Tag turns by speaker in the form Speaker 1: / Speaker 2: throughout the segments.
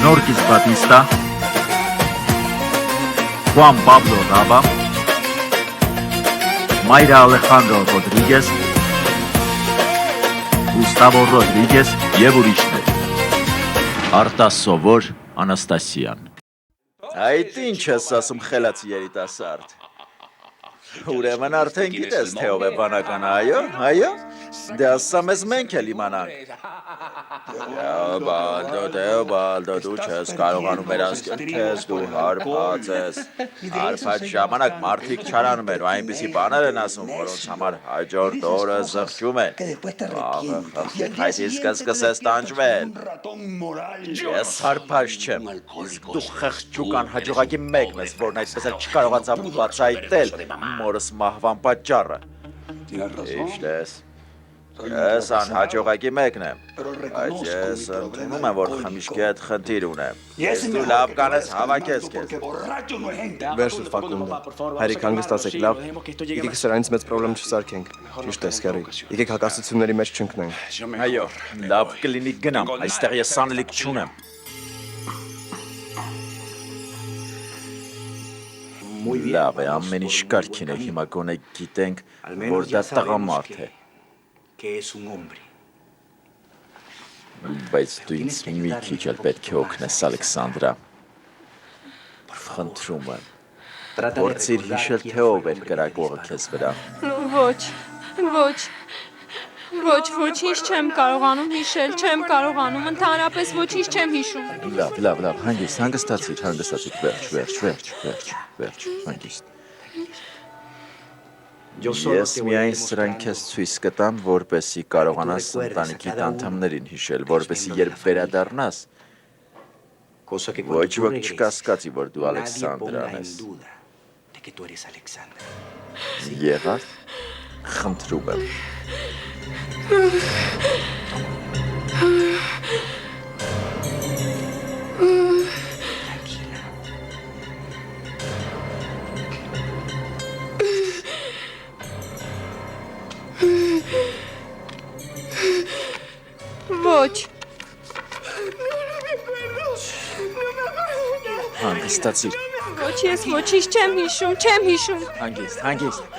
Speaker 1: Norquis Batista, Juan Pablo Raba, Mayra Alejandro Rodríguez, Gustavo Rodríguez եւ ուրիշներ։ Արտասովոր Անաստասյան։
Speaker 2: Այդ ինչ ես ասում խելացի երիտասարդ։ Ուրեմն արդեն գիտես թե ով է բանականը, այո։ Դե ասա մեզ մենք էլ իմանանք։ Դեոբալդո, դու չես կարողանում մեր ասկերտես, դու հարբած ես։ Հարբած ժամանակ մարդիկ չարանում են, ու այնպիսի բաներ են ասում, որոնց համար հաջորդ օրը զղջում են։ Այս իսկ սկսես տանջվել։ Ես հարբած չեմ, իսկ դու խեղճուկ անհաջողակի մեկն ես, որն այդպես էլ չկարողացավ բացահայտել մորս մահվան պատճառը։ Ճիշտ ես։ Ես անհաջողակի մեկն եմ, բայց ես ընդունում եմ, որ խմիչքի հետ խնդիր ունեմ։ Ես դու լավ կանես հավաքես քեզ։
Speaker 3: Վերջը Ֆակունդո, հայրիկ հանգստացեք, լավ։ Եկեք սրանից մեծ պրոբլեմ չսարքենք։ Ճիշտ է, Սկերի։ Եկեք հակասությունների մեջ չընկնենք։
Speaker 2: Այո, լավ կլինի գնամ, այստեղ ես անելիք չունեմ։ Լավ է, ամեն ինչ կարգին է, հիմա գոնե գիտենք, որ դա տղամարդ է։ Բայց դու ինձ մի քիչ էլ պետք է օգնես, Ալեքսանդրա։ Խնդրում եմ, փորձիր հիշել, թե ով էր կրակողը քեզ վրա։
Speaker 4: Ոչինչ չեմ կարողանում հիշել, չեմ կարողանում, ընդհանրապես ոչինչ չեմ հիշում։
Speaker 2: Լավ, հանգստացիր, վերջ, հանգիստ։ Ես միայն սրանք քեզ ցույց կտամ, որպեսզի կարողանաս ընտանիքիդ անդամներին հիշել, որպեսզի երբ վերադառնաս, ոչ ոք չկասկածի, որ դու Ալեքսանդրան ես։ Եղավ, խնդրում եմ։
Speaker 4: Ոչ։
Speaker 2: Հանգստացիր։
Speaker 4: Ոչ, ես ոչինչ չեմ հիշում։
Speaker 2: Հանգիստ։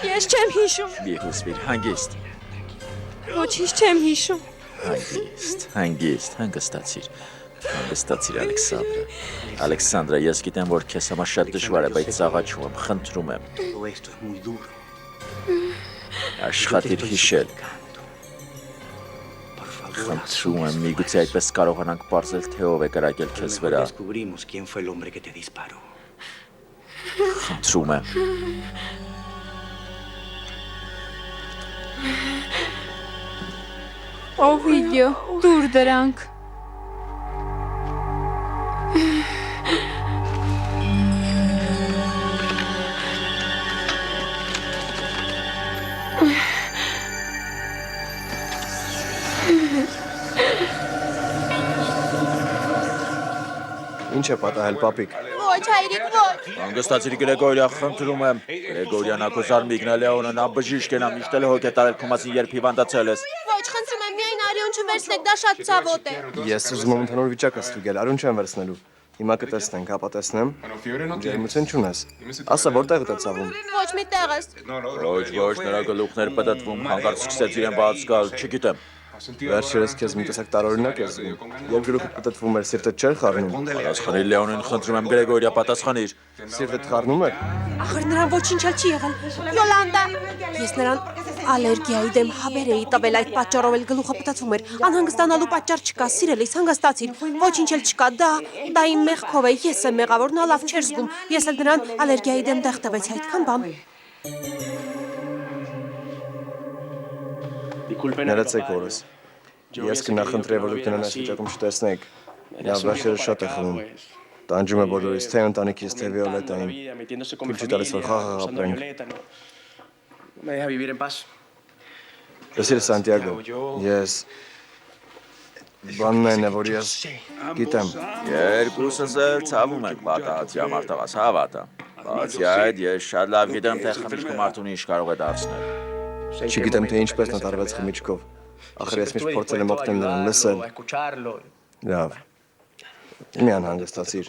Speaker 4: Ես չեմ հիշում։
Speaker 2: Մի հուսվիր, հանգիստ։
Speaker 4: Ոչինչ չեմ հիշում։
Speaker 2: Հանգստացիր, Ալեքսանդրա։ Ալեքսանդրա, ես գիտեմ, որ քեզ համար շատ դժվար է, բայց աղաչում եմ, խնդրում եմ։ Աշխատիր հիշել։ Խնդրում եմ, միգուցե այդպես կարողանանք պարզել, թե ով է կրակել քեզ վրա։ Խնդրում եմ։
Speaker 4: Օվիդիո, դուր դրանք։
Speaker 3: Ինչ է պատահել, պապիկ։
Speaker 4: Ոչ, հայրիկ, ոչ։
Speaker 2: Հանգստացիր Գրեգորիա, խնդրում եմ։ Գրեգորիան ակոզար Միգնալեոնը նա բժիշկ է, նա միշտ էլ հոգ է տարել քո մասին, երբ հիվանդացել ես։
Speaker 4: Ոչ, խնդրում եմ, միայն արյուն չվերցնեք, դա շատ ցավոտ է։
Speaker 3: Ես ուզում եմ ընդհանուր վիճակը ստուգել, արյուն չեմ վերցնելու։ Հիմա կտեսնենք, հապա տեսնեմ։ Ջերմություն չունես։ Ասա, որտեղ է ցավում։
Speaker 4: Ոչ մի տեղս։
Speaker 2: Ոչ, նրա գլուխներ պտտվում, հանկարծ սկսեց իրեն բաց գալ, չգիտեմ։
Speaker 3: Վերջերս քեզ մի տեսակ տարօրինակ ես զգում։ Երբ գլուխը պտտվում էր, սիրտը չէր խառնում։
Speaker 2: Պատասխանիր Լեոնին, խնդրում եմ Գրեգորիա, պատասխանիր։
Speaker 3: Սիրտդ խառնում էր։
Speaker 4: Ախր նրան ոչինչ էլ չի եղել։ Յոլանդա, ես նրան ալերգիայի դեմ հավեր էի տվել, այդ պատճառով էլ գլուխը պտտվում էր։ Անհանգստանալու պատճառ չկա, սիրելիս, հանգստացիր։ Ոչինչ էլ չկա, դա իմ մեղքով է, ես եմ մեղավոր, նա լավ չէր զգում։ Ես էլ նրան ալերգիայի դեմ տեղ տվեցի, այդքան բան։
Speaker 3: Ներեցեք օրս։ Ես կնախընտրեի, որ դուք նրան այս վիճակում չտեսնեք։ Նա վերջերս շատ է խմում։ Տանջում է բոլորից, թե ընտանիքից, թե Վիոլետային։ Թույլ չի տալիս, որ խաղաղ ապրենք։ Լսիր, Սանտիագո, ես բանն այն է, որ ես գիտեմ։
Speaker 2: Երկուսս էլ ցավում ենք պատահած ամարտավաս, հավատա։ Բացի այդ, ես շատ լավ գիտեմ, թե խմիչքը մարդուն ինչ կարող է դարձնել։
Speaker 3: Չգիտեմ, թե ինչպես նա տարվեց խմիչքով։ Ախր ես միշտ փորձել եմ օգնել նրան լսել։ Լավ։ Մի անհանգստացիր։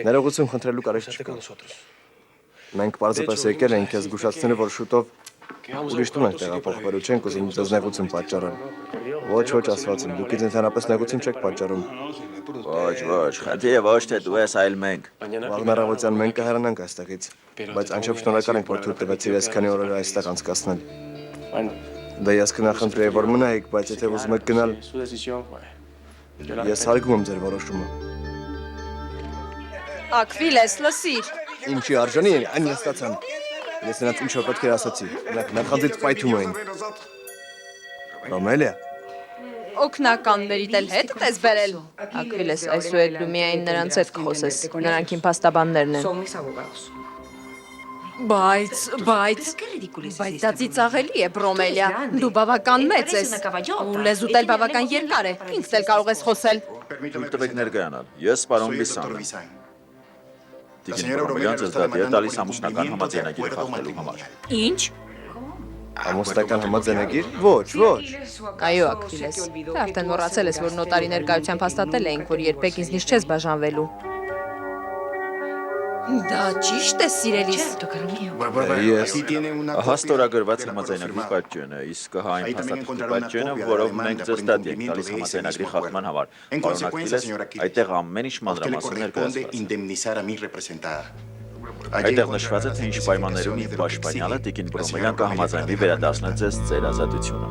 Speaker 3: Ներողություն խնդրելու կարիք չկա։ Մենք պարզապես եկել ենք քեզ զգուշացնելու, որ շուտով ուրիշ տուն ենք տեղափոխվելու, չենք ուզում ձեզ նեղություն պատճառել։ Ոչ, ասված եմ, դուք ինձ ընդհանրապես նեղություն չեք պատճառում։
Speaker 2: Ոչ, խնդիրը ոչ թե դու ես, այլ մենք։
Speaker 3: Վաղն առավոտյան մենք կհեռանանք այստեղից, բայց անչափ շնորհակալ ենք, որ թույլ տվեցիր այսքանի օրեր այստեղ անցկացնել։ Դե ես կնախընտրեի, որ մնայիք, բայց եթե ուզում եք գնալ, ես հարգում եմ ձեր որոշումը։
Speaker 5: Ակվիլես, լսիր։
Speaker 3: Ինչի արժանի են, այն ստացան։ Ես նրանց ինչ որ պետք էր ասացի։ Նրանք նախանձից պայթում էին։ Ռոմելիա։
Speaker 5: Օգնականներիդ էլ հետ ես բերել։ Ակվիլես, այսուհետ դու միայն նրանց հետ կխոսես։ Նրանք իմ փաստաբաններն են։ Բայց դա ծիծաղելի է, Ռոմելիա։ Դու բավական մեծ ես։ Ու լեզուտ էլ բավական երկար է։ Ինքս էլ կարող ես խոսել։
Speaker 2: Թույլ տվեք ներկայանալ։ Ես պարոն Վիսան եմ։ Տիկին Ռոմելյան ձեզ դատի է տալիս ամուսնական համաձայնագիր խախտելու համար։
Speaker 5: Ինչ։
Speaker 3: Ամուսնական համաձայնագիր։ Ոչ։
Speaker 5: Այո, Ակվիլես։ Դու արդեն մոռացել ես, որ նոտարի ներկայությամբ հաստատել էինք, որ երբեք ինձնից չես բաժանվելու։ Դա ճիշտ է, սիրելիս։
Speaker 3: Ես
Speaker 2: Ահա ստորագրված համաձայնագրի պատճենը, իսկ ահա այն փաստաթղթի պատճենը, որով մենք ձեզ դատի ենք տալիս համաձայնագրի խախտման համար։ Պարոն Ակվիլես, այդտեղ ամեն ինչ մանրամասն ներկայացված։ Այդտեղ նշված է, թե ինչ պայմաններում իր պաշտպանյալը տիկին Ռոմելյան կհամաձայնվի վերադարձնել ձեզ ձեր ազատությունը։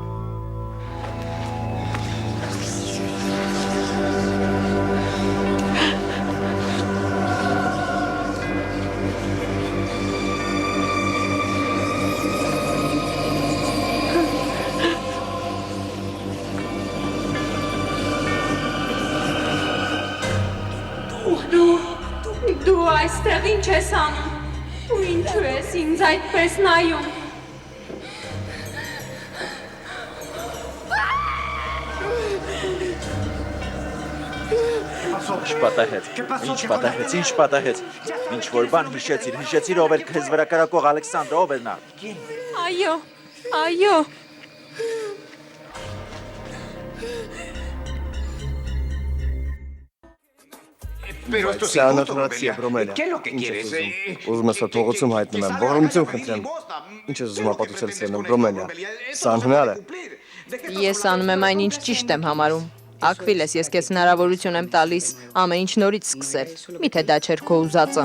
Speaker 6: Դու այստեղ ինչ ես անում, ու ինչու ես ինձ այդպես նայում։
Speaker 2: Ինչ պատահեց, ինչ որ բան հիշեցիր ով էր քեզ վրա կրակող Ալեքսանդրը, ով էր նա։
Speaker 6: Այո։
Speaker 3: Սա անհրաժեշտ է, Ռոմելիա։ Ինչ ես ուզում։ Ուզում ես թողոցում հայտնում եմ, ողորմություն խնդրեմ։ Ինչ ես ուզում ապացուցել սերն Ռոմելիա։ Սա անհնար է։
Speaker 5: Ես անում եմ այն, ինչ ճիշտ եմ համարում։ Ակվիլես, ես քեզ հնարավորություն եմ տալիս ամեն ինչ նորից սկսել։ Միթե դա չէր քո ուզածը։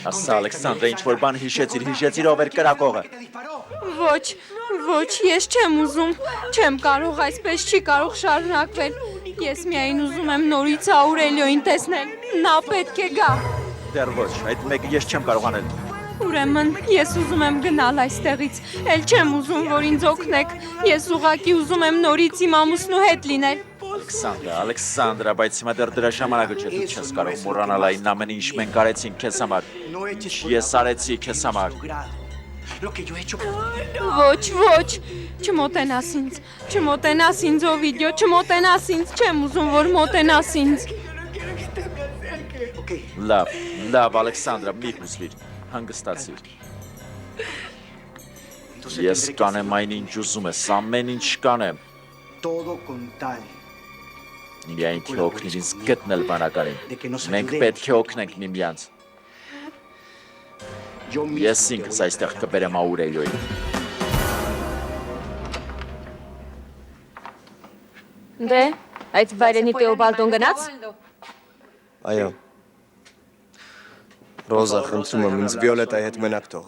Speaker 2: Ասա Ալեքսանդրը, ինչ որ բան հիշեցիր ով էր կրակողը։
Speaker 6: Ոչ, ես չեմ ուզում, չեմ կարող, այսպես չի կարող շարունակվել։ Ես միայն ուզում եմ նորից Աուրելիոին տեսնել, նա պետք է գա։
Speaker 2: Դեռ ոչ, այդ մեկը ես չեմ կարող անել։
Speaker 6: Ուրեմն, ես ուզում եմ գնալ այստեղից, էլ չեմ ուզում, որ ինձ օգնեք, ես ուղղակի ուզում եմ նորից իմ ամուսնու հետ լինել։
Speaker 2: Ալեքսանդրա, բայց հիմա դեռ դրա ժամանակը չէ, դու չես կարող մոռանալ այն ամեն ինչ մենք արեցինք քեզ համար։ Ես արեցի քեզ համար։
Speaker 6: Ոչ, չմոտենաս ինձ, Օվիդիո, չմոտենաս ինձ, չեմ ուզում, որ մոտենաս ինձ։
Speaker 2: Լավ, Ալեքսանդրա, մի հուզվիր, հանգստացիր։ Ես կանեմ այն ինչ ուզում ես, ամեն ինչ կանեմ։ Միայն թե օգնիր ինձ գտնել բանակարին, մենք պետք է օգնենք միմյանց։ Ես ինքս այստեղ կբերեմ Աուրելիոյին։
Speaker 5: Դե, այդ վայրենի Տեոբալդոն գնաց։
Speaker 3: Այո։ Ռոզա, խնդրում եմ ինձ Վիոլետայի հետ մենակ թող։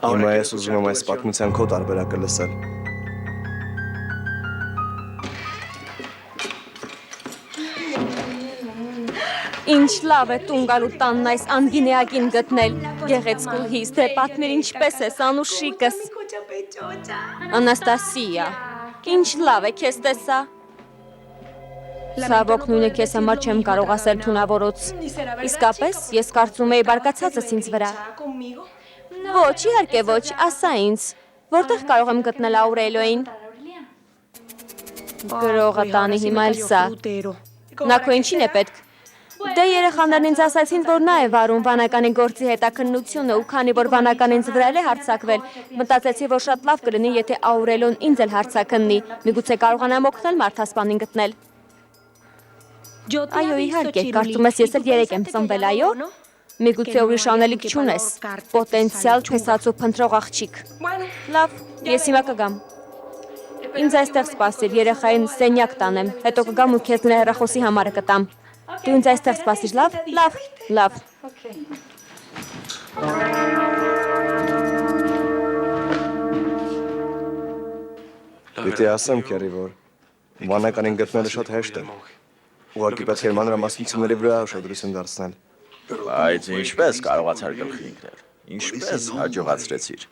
Speaker 3: Հիմա ես ուզում եմ այս պատմության քո տարբերակը լսել։
Speaker 4: Ինչ լավ է տուն գալու տանն այս անգինեակին գտնել։ Գեղեցկու հիստ է, պատմիր ինչպես ես, Անուշիկս։ Անաստասիա, ինչ լավ է քեզ տեսա։ Ցավոք նույնը քեզ համար չեմ կարող ասել թունավորոց։ Իսկապես, ես կարծում էի բարկացած ես ինձ վրա։ Ոչ, իհարկե ոչ, ասա ինձ, որտեղ կարող եմ գտնել Աուրելիոյին։ Գրողը տանի հիմա էլ սա։ Նա քո ինչին է պետք։
Speaker 7: Դե երեխաներն ինձ ասացին, որ նա է վարում վանականի գործի հետաքննությունը ու քանի որ վանականն ինձ վրա է հարձակվել, մտածեցի, որ շատ լավ կլինի, եթե Աուրելոն ինձ էլ հարձակնի, միգուցե կարողանամ օգնել մարդասպանին գտնել։ Այո, իհարկե, կարծում ես ես էլ 3 եմ ծնվել, այո։ Միգուցե ուրիշ անելիք չունես, պոտենցիալ տեսած ու փնտրող աղջիկ։ Լավ, ես հիմա կգամ։ Ինձ այստեղ սպասիր, երեխային սենյակ տանեմ, հետո կգամ ու քեզ նրա հեռախոսի համարը կտամ։ Դու ինձ այստեղ սպասիր, լավ, լավ, լավ։
Speaker 3: Պիտի ասեմ, Քերի, որ վանականին գտնելը շատ հեշտ է։ Ուղղակի պետք է մանրամասնությունների վրա ուշադրություն դարձնել։
Speaker 2: Բայց ինչպես կարողացար գլխի ընկնել։ Ինչպես հաջողացրեցիր։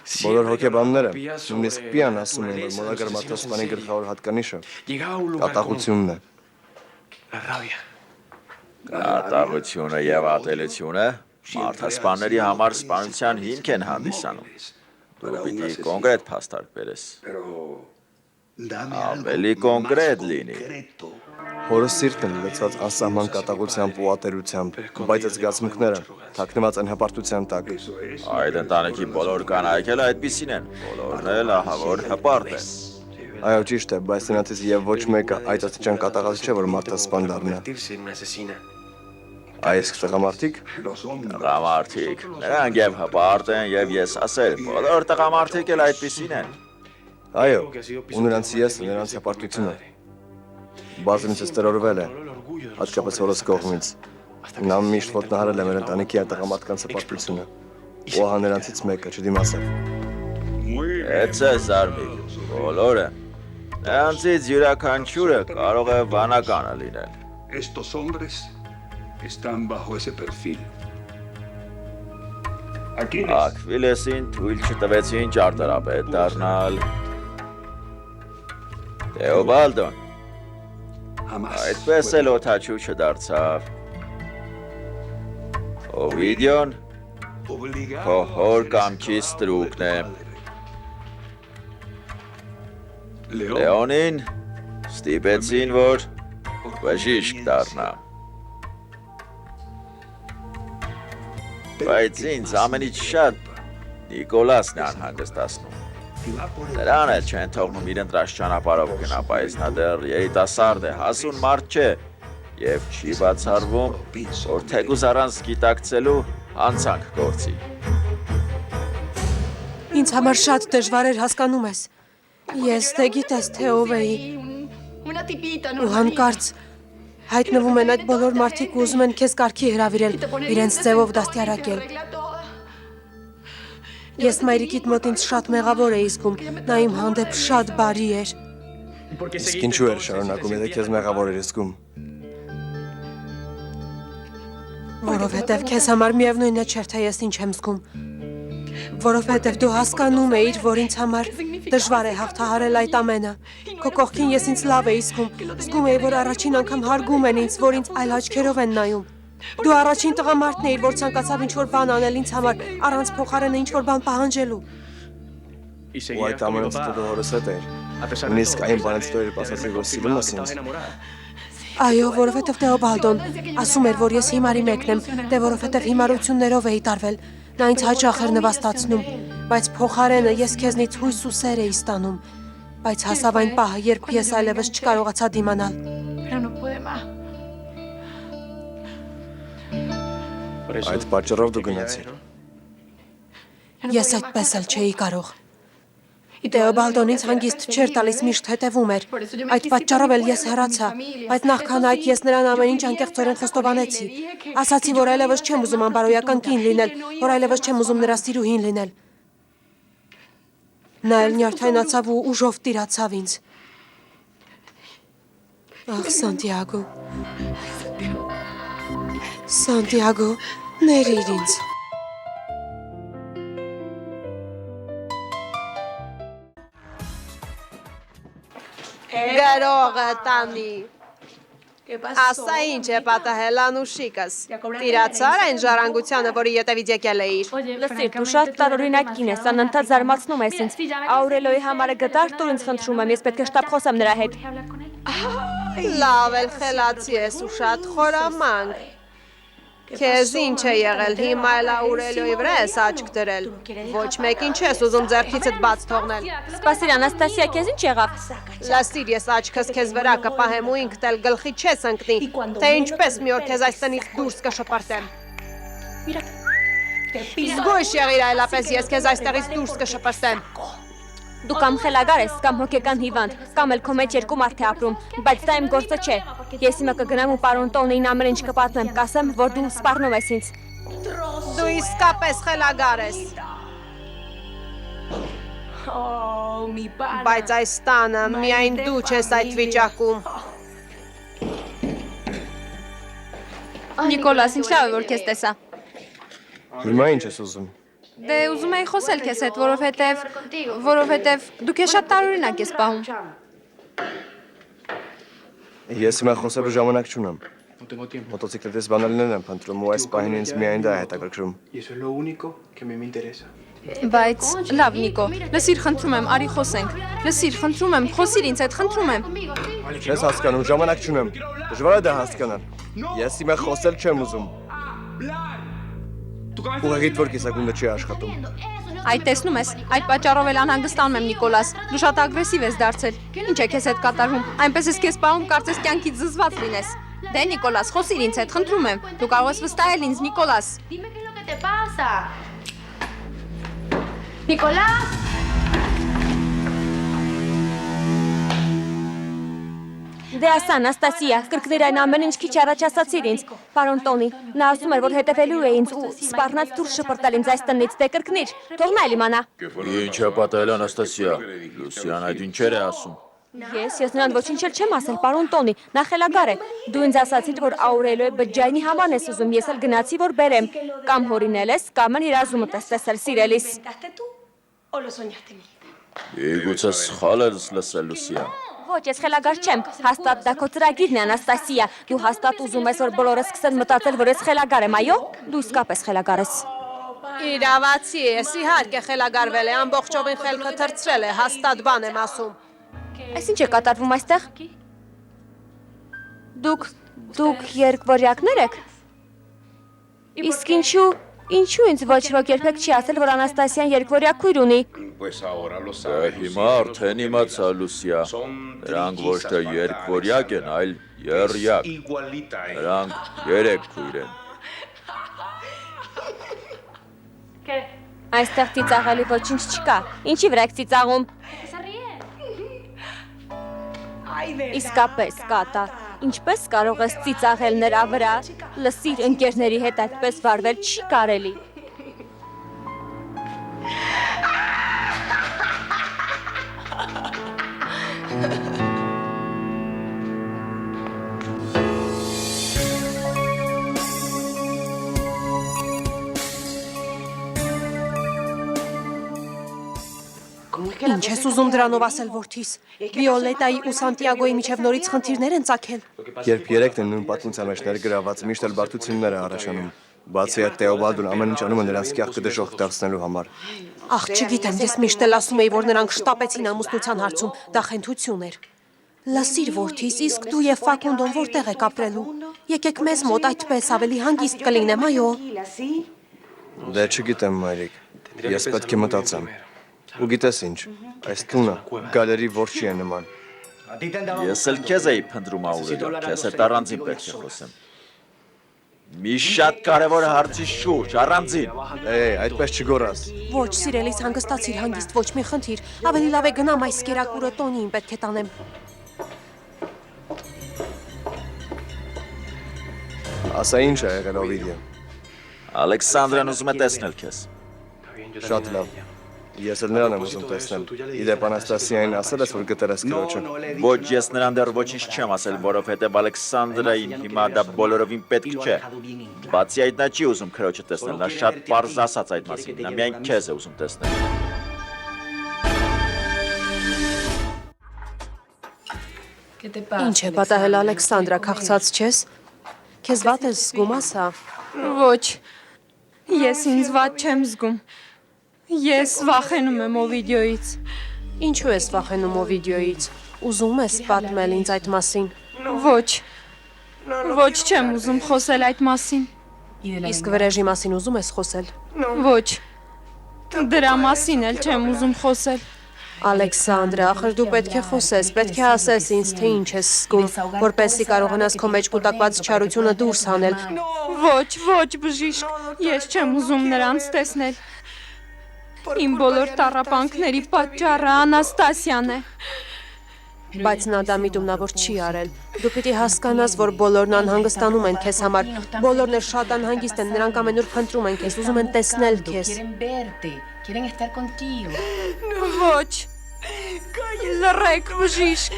Speaker 3: Բոլոր հոգեբանները, նույնիսկ Պիան ասում են, որ մոլագար մարդասպանի գլխավոր հատկանիշը կատաղությունն է։
Speaker 2: Կատաղությունը եւ ատելությունը մարդասպանների համար սպանության հիմք են հանդիսանում։ Դու պիտի կոնկրետ փաստարկ բերես։ Ավելի կոնկրետ լինի։
Speaker 3: Հորս սիրտն լցած անսահման կատաղությամբ ու ատելությամբ, բայց այդ զգացմունքները թաքնված են հպարտության տակ։
Speaker 2: Այդ ընտանիքի բոլոր կանայք էլ այդպիսին են, բոլորն էլ ահավոր հպարտ են։
Speaker 3: Այո, ճիշտ է, բայց նրանցից եւ ոչ մեկը այդ աստիճան կատաղած չէ, որ մարդասպան դառնա։ Այս տղամարդիկ։
Speaker 2: Տղամարդիկ, նրանք եւ հպարտ են եւ ես ասել, բոլոր տղամարդիկ էլ այդպիսին են։
Speaker 3: Այո, ու նրանց եսը, նրանց հպարտությունը։ Բազմիցս տրորվել է, հատկապես հորս կողմից։ Նա միշտ ոտնահարել է մեր ընտանիքի այդ տղամարդկանց հպարտությունը։ Ու ահա նրանցից մեկը չդիմացավ։
Speaker 2: Էցե զարմիկ, բոլորը։ Նրանցից յուրաքանչյուրը կարող է վանականը լինել։
Speaker 8: Estos hombres están bajo ese perfil.
Speaker 2: Ակվիլեսին թույլ չտվեցին ճարտարապետ դառնալ։ Թեոբալդոն այդպես էլ օդաչու չդարձավ։ Օվիդիոն քո հոր կամքի ստրուկն է։ Լեոնին ստիպեցին, որ բժիշկ դառնա։ Բայց ինձ ամենից շատ Նիկոլասն է անհանգստացնում։ Նրան էլ չեն թողնում իր ընտրած ճանապարհով գնա, բայց նա դեռ երիտասարդ է, հասուն մարդ չէ եւ չի բացառվում, որ թեկուզ առանց գիտակցելու հանցանք գործի։
Speaker 4: Ինձ համար շատ դժվար էր, հասկանում ես։ Ես դե գիտես, թե ով էի։ Ու հանկարծ հայտնվում են այդ բոլոր մարդիկ ու ուզում են քեզ կարգի հրավիրել, իրենց ձևով դաստիարակել։ Ես մայրիկիդ մոտ ինձ շատ մեղավոր էի զգում, նա իմ հանդեպ շատ բարի էր։
Speaker 3: Իսկ ինչու էր շարունակում, եթե քեզ մեղավոր էր զգում։
Speaker 4: Որովհետև քեզ համար միևնույնն է չէր, թե ես ինչ եմ զգում։ Որովհետև դու հասկանում էիր, որ ինձ համար դժվար է հաղթահարել այդ ամենը։ Քո կողքին ես ինձ լավ էի զգում։ Զգում էի, որ առաջին անգամ հարգում են ինձ, որ ինձ այլ աչքերով են նայում։ Դու առաջին տղամարդն էիր, որ ցանկացավ ինչ-որ բան անել ինձ համար, առանց փոխարենը ինչ-որ բան պահանջելու։
Speaker 3: Ու այդ ամենից հետո դու հորս հետ էիր։ Նույնիսկ այն բանից հետո էր ասացի, որ սիրում ես ինձ։
Speaker 4: Այո, որովհետև Թեոբալդոն ասում էր, որ ես հիմարի մեկն եմ, դե որովհետև հիմարություններով էի տարվել։ Նա ինձ հաճախ էր նվաստացնում, բայց փոխարենը ես քեզնից հույս ու սեր էի ստանում։ Բայց հասավ այն պահը, երբ ես այլևս չկարողացա դիմանալ։
Speaker 3: Այդ պատճառով դու գնացիր։
Speaker 4: Ես այդպես էլ չէի կարող։ Թեոբալդոն ինձ հանգիստ չէր տալիս, միշտ հետևում էր։ Այդ պատճառով էլ ես հեռացա, բայց նախքան այդ ես նրան ամեն ինչ անկեղծորեն խոստովանեցի։ Ասացի, որ այլևս չեմ ուզում անբարոյական կին լինել, որ այլևս չեմ ուզում նրա սիրուհին լինել։ Նա էլ նյարդայնացավ ու ուժով տիրացավ ինձ։ Ախ, Սանտիագո։ Սանտիագո, ներիր ինձ։ Գրողը տանի։ Ասա ինչ է պատահել Անուշիկս։ Տիրացար այն ժառանգությանը, որի ետևից եկել էիր։
Speaker 7: Լսիր, դու շատ տարօրինակ կին ես, անընդհատ զարմացնում ես ինձ։ Աուրելոյի համարը գտար, տուր ինձ խնդրում եմ, ես պետք է շտապ խոսեմ նրա հետ։
Speaker 4: Լավ էլ խելացի ես ու շատ խորամանկ։ Քեզ ինչ է եղել, հիմա էլ Աուրելիոյի վրա ես աչք դրել։ Ոչ մեկին չես ուզում ձեռքիցդ բաց թողնել։
Speaker 7: Սպասիր, Անաստասիա, քեզ ինչ եղավ։
Speaker 4: Լասիր, ես աչքս քեզ վրա կպահեմ ու ինքդ էլ գլխի չես ընկնի, թե ինչպես մի օր քեզ այս տնից դուրս կշպրտեմ։ Զգույշ եղիր այլապես, ես քեզ այստեղից դուրս կշպրտեմ։
Speaker 7: Դու կամ խելագար ես, կամ հոգեկան հիվանդ, կամ էլ քո մեջ երկու մարդ է ապրում, բայց դա իմ գործը չէ։ Ես հիմա կգնամ ու պարոն Տոնին ամեն ինչ կպատմեմ, կասեմ, որ դու սպառնում ես ինձ։
Speaker 4: Դու իսկապես խելագար ես։ Բայց այս տանը միայն դու չես այդ վիճակում։
Speaker 5: Նիկոլաս, ինչ լավ է, որ քեզ տեսա։
Speaker 3: Հիմա ինչ ես ուզում։
Speaker 5: Դե ուզում էի խոսել քեզ հետ, որովհետև դու քեզ շատ տարօրինակ ես պահում։
Speaker 3: Ես հիմա խոսելու ժամանակ չունեմ։ Մոտոցիկլետից բանալիներ եմ փնտրում ու այս պահին ինձ միայն դա է հետաքրքրում։
Speaker 5: Բայց լավ Նիկո, լսիր, խնդրում եմ, արի խոսենք։ Լսիր, խնդրում եմ, խոսիր ինձ հետ, խնդրում եմ։
Speaker 3: Չես հասկանում, ժամանակ չունեմ։ Դժվար է դա հասկանալ։ Ես հիմա խոսել չեմ ուզում։ Ուղղակի որ կիսագունդը չի աշխատում։
Speaker 5: Այդ տեսնում ես, այդ պատճառով էլ անհանգստանում եմ Նիկոլաս։ Դու շատ ագրեսիվ ես դարձել։ Ինչ է քեզ հետ կատարվում։ Այնպես ես քեզ պահում, կարծես կյանքից զզված լինես։ Դե Նիկոլաս, խոսիր ինձ հետ, խնդրում եմ։ Դու կարող ես վստահել ինձ, Նիկոլաս։
Speaker 6: Նիկոլաս
Speaker 7: Դե ասա, Անաստասիա, կրկներ այն ամեն ինչ քիչ առաջ ասացիր ինձ։ Պարոն Տոնի, նա ասում էր, որ հետևելու է ինձ ու սպառնաց դուրս շպրտել ինձ այս տնից, դե կրկնիր, թող նա էլ իմանա։
Speaker 2: Ինչ է պատահել Անաստասիա։ Լուսիան այդ ինչեր է ասում։
Speaker 7: Ես նրան ոչինչ էլ չեմ ասել, պարոն Տոնի, նա խելագար է։ Դու ինձ ասացիր, որ Աուրելիոյի բջջայինի հավան ես ուզում, ես էլ գնացի, որ բերեմ, կամ հորինել ես, կամ էլ երազումդ ես տեսել սիրելիս։
Speaker 2: Իգուցե սխալ ես լսել Լուսիա։
Speaker 7: Ոչ, ես խելագար չեմ, հաստատ դա քո ծրագիրն է, Անաստասիա։ Դու հաստատ ուզում ես, որ բոլորը սկսեն մտածել, որ ես խելագար եմ, այո։ Դու իսկապես խելագար ես։
Speaker 4: Իրավացի ես, իհարկե խելագարվել է, ամբողջովին խելքը թրծրել է, հաստատ բան եմ ասում։
Speaker 7: Այս ինչ է կատարվում այստեղ։ Դուք երկվորյակներ եք։ Իսկ ինչու ինձ ոչ ոք երբեք չի ասել, որ Անաստասիան երկվորյակ քույր ունի։
Speaker 2: Հիմա արդեն իմացա Լուսիա։ Նրանք ոչ թե երկվորյակ են, այլ եռյակ։ Նրանք երեք քույր են։
Speaker 7: Այստեղ ծիծաղալի ոչինչ չկա։ Ինչի վրա եք ծիծաղում։ Իսկապես կատա։ Ինչպես կարող ես ծիծաղել նրա վրա։ Լսիր, ընկերների հետ այդպես վարվել չի կարելի։
Speaker 4: Ինչ ես ուզում դրանով ասել որդիս։ Վիոլետայի ու Սանտիագոյի միջև նորից խնդիրներ են ծագել։
Speaker 3: Երբ երեքն են նույն պատմության մեջ ներգրաված, միշտ էլ բարդություններ է առաջանում։ Բացի այդ Տեոբալդուն ամեն ինչ անում է նրանց կյանքը դժոխք դարձնելու համար։
Speaker 4: Ախ, չգիտեմ, ես միշտ էլ ասում էի, որ նրանք շտապեցին ամուսնության հարցում, դա խենթություն էր։ Լսիր որդիս, իսկ դու եւ Ֆակունդոն որտեղ եք ապրելու։ Եկեք մեզ մոտ, այդպես ավելի հանգիստ կլինեմ, այո։
Speaker 3: Դե չգիտեմ, մայրիկ։ Ես պետք է մտածեմ։ Ու գիտես ինչ, այս տունը գալերի որջի է նման։
Speaker 2: Ես էլ քեզ էի փնտրում Աուրելիո, քեզ հետ առանձին պետք է խոսեմ։ Մի շատ կարևոր հարցի շուրջ, առանձին։
Speaker 3: Այդպես չգորաս։
Speaker 4: Ոչ, սիրելիս, հանգստացիր, հանգիստ, ոչ մի խնդիր։ Ավելի լավ է գնամ այս կերակուրը Տոնիին պետք է տանեմ։
Speaker 3: Ասա ինչ է եղել Օվիդիո։
Speaker 2: Ալեքսանդրան ուզում է տեսնել քեզ։
Speaker 3: Շատ լավ։ Ես էլ նրան եմ ուզում տեսնել։ Իդեպ Անաստասիային ասել ես, որ գտել ես քրոջը։
Speaker 2: Ոչ, ես նրան դեռ ոչինչ չեմ ասել, որովհետև Ալեքսանդրային հիմա դա բոլորովին պետք չէ։ Բացի այդ նա չի ուզում քրոջը տեսնել, նա շատ պարզ ասաց այդ մասին, նա միայն քեզ է ուզում տեսնել։
Speaker 4: Ինչ է պատահել Ալեքսանդրա, քաղցած չես։ Քեզ վատ ես զգում, ասա։
Speaker 5: Ոչ, ես ինձ վատ չեմ զգում։ Ես վախենում եմ Օվիդիոյից։
Speaker 4: Ինչու ես վախենում Օվիդիոյից։ Ուզում ես պատմել ինձ այդ մասին։
Speaker 6: Ոչ։ Ոչ չեմ ուզում խոսել այդ մասին։
Speaker 4: Իսկ վրեժի մասին ուզում ես խոսել։
Speaker 6: Ոչ։ Դրա մասին էլ չեմ ուզում խոսել։
Speaker 4: Ալեքսանդրա, ախր դու պետք է խոսես, պետք է ասես ինձ, թե ինչ ես զգում, որպեսզի կարողանաս քո մեջ կուտակված չարությունը դուրս հանել։
Speaker 6: Ոչ, բժիշկ, ես չեմ ուզում նրանց տեսնել։ Իմ բոլոր տառապանքների պատճառը Անաստասիան է։
Speaker 4: Բայց նա դա միտումնավոր չի արել։ Դու պիտի հասկանաս, որ բոլորն անհանգստանում են քեզ համար։ Բոլորն էլ շատ անհանգիստ են, նրանք ամենուր փնտրում են քեզ, ուզում են տեսնել քեզ։
Speaker 6: Ոչ։ Լռեք, բժիշկ։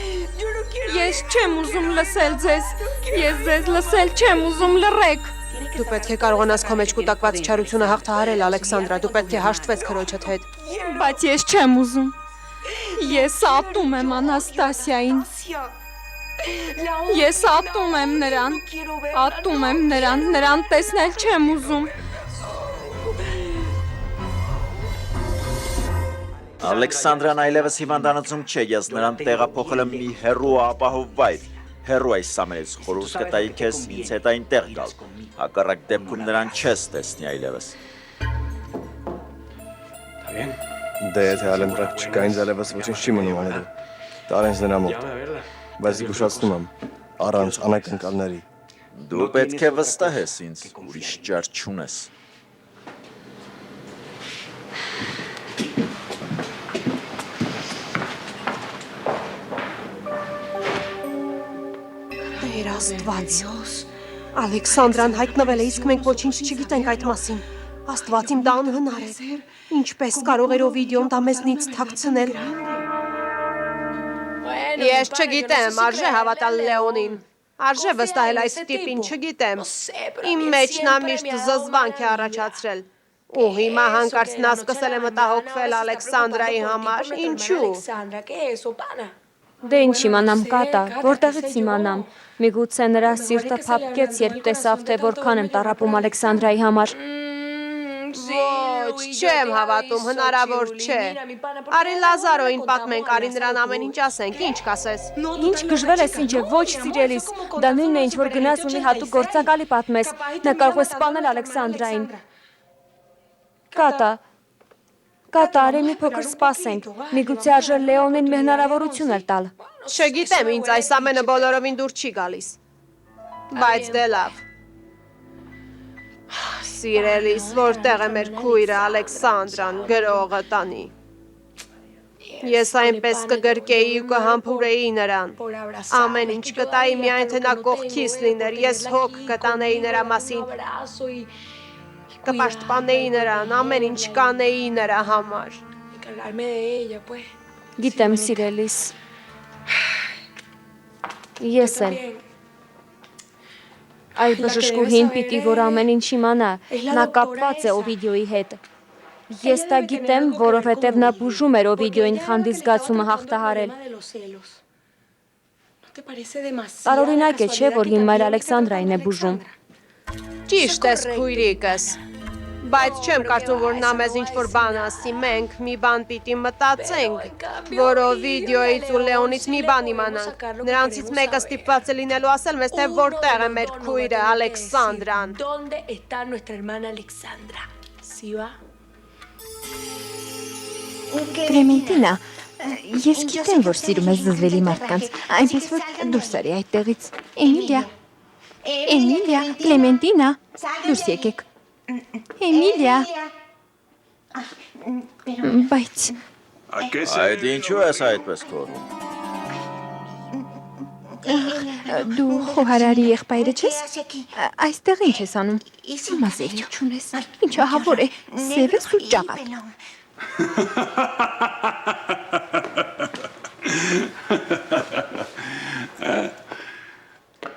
Speaker 6: Ես չեմ ուզում լսել ձեզ։ Ես ձեզ լսել չեմ ուզում, լռեք։
Speaker 4: Դու պետք է կարողանաս քո մեջ կուտակված չարությունը հաղթահարել, Ալեքսանդրա, դու պետք է հաշտվես քրոջդ հետ։
Speaker 6: Բայց ես չեմ ուզում։ Ես ատում եմ Անաստասիային։ Ես ատում եմ նրան, նրան տեսնել չեմ ուզում։
Speaker 2: Ալեքսանդրան այլևս հիվանդանոցում չէ, ես նրան տեղափոխել եմ մի հեռու ապահով վայր։ Հեռու այս ամենից խորհուրդ կտայի քեզ ինձ հետ այնտեղ գալ։ Հակառակ դեպքում նրան չես տեսնի այլևս։
Speaker 3: Դե եթե ալենտրակ չկա, ինձ այլևս ոչինչ չի մնում անելու։ Տարենց նրա մոտ։ Բայց զգուշացնում եմ, առանց անակնկալների։
Speaker 2: Դու պետք է վստահես ինձ, ուրիշ ճար չունես։
Speaker 4: Տեր Աստված։ Ալեքսանդրան հայտնվել է, իսկ մենք ոչինչ չգիտենք այդ մասին։ Աստված իմ դա անհնար է։ Ինչպես կարող էր Օվիդիոն դա մեզնից թաքցնել։ Ես չգիտեմ, արժե հավատալ Լեոնին։ Արժե վստահել այս տիպին, չգիտեմ։ Իմ մեջ նա միշտ զզվանք է առաջացրել։ Ու հիմա հանկարծ նա սկսել է մտահոգվել Ալեքսանդրայի համար։ Ինչու։
Speaker 7: Դե ինչ իմանամ կատա, որտեղից իմանամ։ Միգուցե նրա սիրտը փափկեց, երբ տեսավ, թե որքան եմ տառապում Ալեքսանդրայի համար։
Speaker 4: Ոչ, չեմ հավատում, հնարավոր չէ։ Արի Լազարոին պատմենք, արի նրան ամեն ինչ ասենք, ինչ կասես։
Speaker 7: Ինչ գժվել ես, ինչ է, ոչ սիրելիս։ Դա նույնն է, ինչ որ գնաս ունի հատուկ գործակալի պատմես։ Նա կարող է սպանել Ալեքսանդրային։ Կատա, արի մի փոքր սպասենք։ Միգուցե արժե Լեոնին մի հնարավորություն էլ տալ։
Speaker 4: Չգիտեմ, ինձ այս ամենը բոլորովին դուր չի գալիս։ Բայց դե լավ։ Սիրելիս, որտեղ է մեր քույրը Ալեքսանդրան, գրողը տանի։ Ես այնպես կգրկեի ու կհամբուրեի նրան։ Ամեն ինչ կտայի, միայն թե նա կողքիս լիներ, ես հոգ կտանեի նրա մասին։ Կպաշտպանեի նրան, ամեն ինչ կանեի նրա համար։
Speaker 7: Գիտեմ, սիրելիս։ Ես էլ։ Այ բժշկուհին պիտի, որ ամեն ինչ իմանա, նա կապված է Օվիդիոյի հետ։ Ես դա գիտեմ, որովհետև նա բուժում էր Օվիդիոյին խանդի զգացումը հաղթահարել։ Տարօրինակ է, չէ, որ հիմա Ալեքսանդրային է բուժում։
Speaker 4: Ճիշտ ես, քույրիկս։ Բայց չեմ կարծում, որ նա մեզ ինչ-որ բան ասի, մենք մի բան պիտի մտածենք, որ Օվիդիոյից ու Լեոնից մի բան իմանանք։ Նրանցից մեկը ստիպված է լինելու ասել մեզ, թե որտեղ է մեր քույրը Ալեքսանդրան։
Speaker 9: Կլեմենտինա, ես գիտեմ, որ սիրում ես զզվելի մարդկանց, այնպես որ դուրս արի այդտեղից։ Էմիլիա, Կլեմենտինա, դուրս եկեք։ Էմիլիա։ Բայց
Speaker 2: Այդ ինչու ես այդպես կորում։
Speaker 9: դու խոհարարի եղբայրը չես։ Այստեղ ինչ ես անում։ Մազեր չունես։ Ինչ ահավոր է, սև ես ու ճաղատ։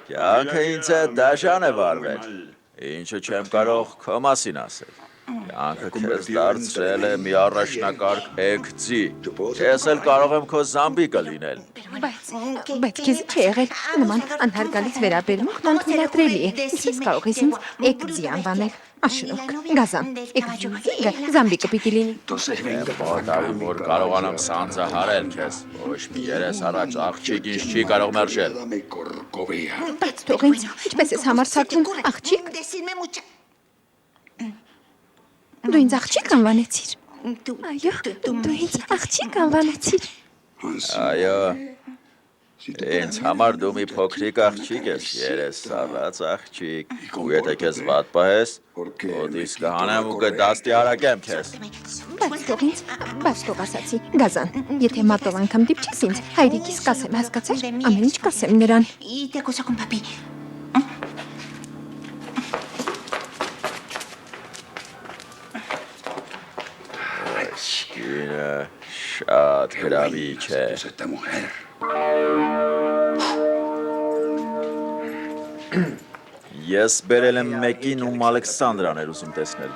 Speaker 2: Կյանքը ինձ հետ դաշան է վարվել, ինչը չեմ կարող քո մասին ասել։ Կյանքը քեզ դարձրել է մի առաջնակարգ էգձի, ես էլ կարող եմ քո զամբիկը լինել։
Speaker 9: Բայց քեզ չի եղել, նման անհարգալից վերաբերմունքն անթույլատրելի է։ Ինչպես կարող ես ինձ էգձի անվանել։ Աշնորհք, գազան, զամբիկը պիտի լինի։
Speaker 2: Մոտավի, որ կարողանամ սանձը հարել քեզ, ոչ մի երես առաջ աղջիկ ինձ չի կարող մերժել։
Speaker 9: Բայց թող ինձ, ինչպես ես համարձակվում, աղջիկ։ Դու ինձ աղջիկ անվանեցիր։ Այո, դու ինձ աղջիկ անվանեցիր։
Speaker 2: Այո, ինձ համար դու մի փոքրիկ աղջիկ ես, երես սառած աղջիկ, ու եթե քեզ վատ պահես, ոդիս կհանեմ ու կդաստի հարակեմ քեզ։
Speaker 9: Բայց թող ասացի, գազան, եթե մատով անգամ դիպչես ինձ, հայրիկիս կասեմ, հասկացար, ամեն ինչ կասեմ նրան։
Speaker 2: Կինը շատ գրավիչ է։ Ես բերել եմ մեկին, ում Ալեքսանդրան էր ուզում տեսնել։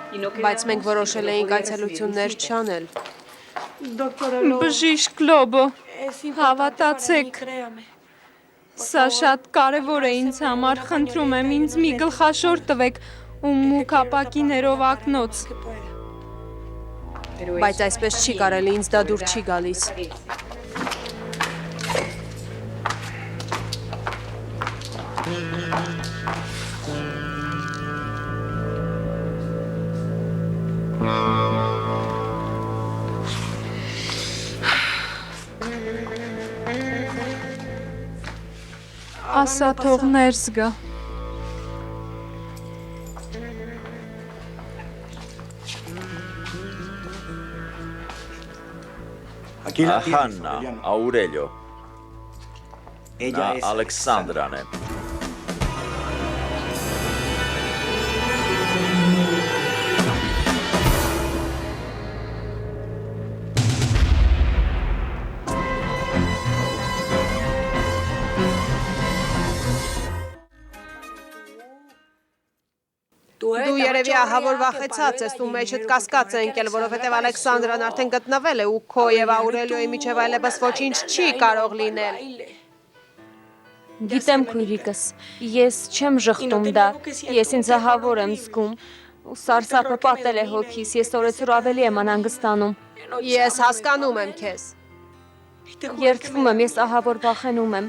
Speaker 4: Բայց մենք որոշել էինք այցելություններ չանել։
Speaker 6: Բժիշկ Լոբո, հավատացեք։ Սա շատ կարևոր է ինձ համար, խնդրում եմ ինձ մի գլխաշոր տվեք ու մուգ ապակիներով ակնոց։
Speaker 4: Բայց այսպես չի կարելի, ինձ դա դուր չի գալիս։
Speaker 6: Ասա թող ներս գա։
Speaker 2: Ահաննա, Աուրելիո։ Նա Ալեքսանդրան է։
Speaker 4: Դու երևի ահավոր վախեցած ես, ու մեջդ կասկած է ընկել, որովհետև Ալեքսանդրան արդեն գտնվել է ու քո եւ Աուրելիոյի միջև այլևս ոչինչ չի կարող լինել։
Speaker 7: Գիտեմ քույրիկս, ես չեմ ժխտում դա, ես ինձ ահավոր եմ զգում, ու սարսափը պատել է հոգիս, ես օրեցօր ավելի եմ անհանգստանում։
Speaker 4: Ես հասկանում եմ քեզ։
Speaker 7: Երդվում եմ, ես ահավոր վախենում եմ։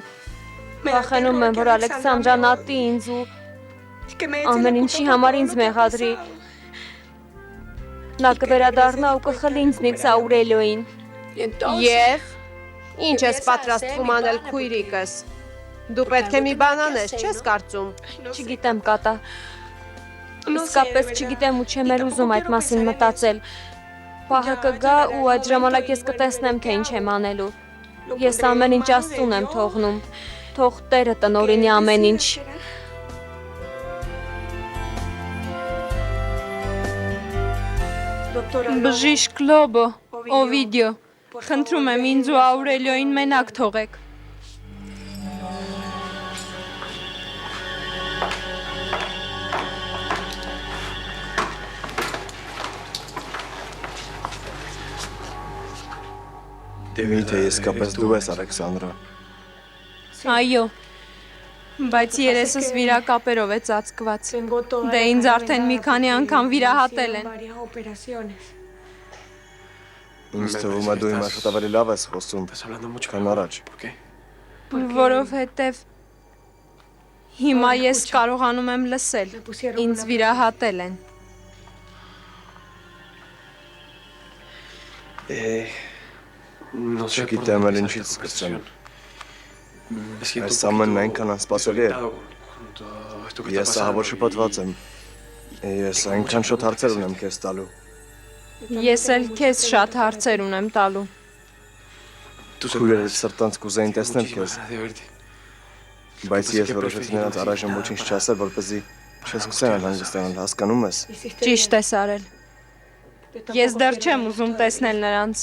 Speaker 7: Վախենում եմ, որ Ալեքսանդրան ատի ինձ ու ամեն ինչի համար ինձ մեղադրի։ Նա կվերադառնա ու կխլի ինձնից Աուրելիոյին։
Speaker 4: Եվ ինչ ես պատրաստվում անել քույրիկս։ Դու պետք է մի բան անես, չես կարծում։
Speaker 7: Չգիտեմ, կատա։ Իսկապես չգիտեմ ու չեմ էլ ուզում այդ մասին մտածել։ Պահը կգա ու այդ ժամանակ ես կտեսնեմ, թե ինչ եմ անելու։ Ես ամեն ինչ Աստծուն եմ թողնում։ Թող Տերը տնօրինի ամեն ինչ։
Speaker 6: Բժիշկ Լոբո, Օվիդիո, խնդրում եմ ինձ ու Աուրելիոյին մենակ թողեք։
Speaker 3: Միթե իսկապես դու ես Ալեքսանդրա։
Speaker 6: Այո, բայց երեսս վիրակապերով է ծածկված։ Դե ինձ արդեն մի քանի անգամ վիրահատել են։
Speaker 3: Ինձ թվում է դու հիմա շատ ավելի լավ ես խոսում, քան առաջ։
Speaker 6: Որովհետև հիմա ես կարողանում եմ լսել, ինձ վիրահատել են։
Speaker 3: Չգիտեմ էլ ինչից սկսեմ։ Այս ամենն այնքան անսպասելի է։ Ես ահավոր շփոթված եմ։ Ես այնքան շատ հարցեր ունեմ քեզ տալու։
Speaker 6: Ես էլ քեզ շատ հարցեր ունեմ տալու։
Speaker 3: Քույրերս սրտանց կուզեին տեսնել քեզ։ Բայց ես որոշեցի նրանց առայժմ ոչինչ չասել, որպեսզի չզգուշեն անհանգստանալ, հասկանում ես։
Speaker 6: Ճիշտ ես արել։ Ես դեռ չեմ ուզում տեսնել նրանց։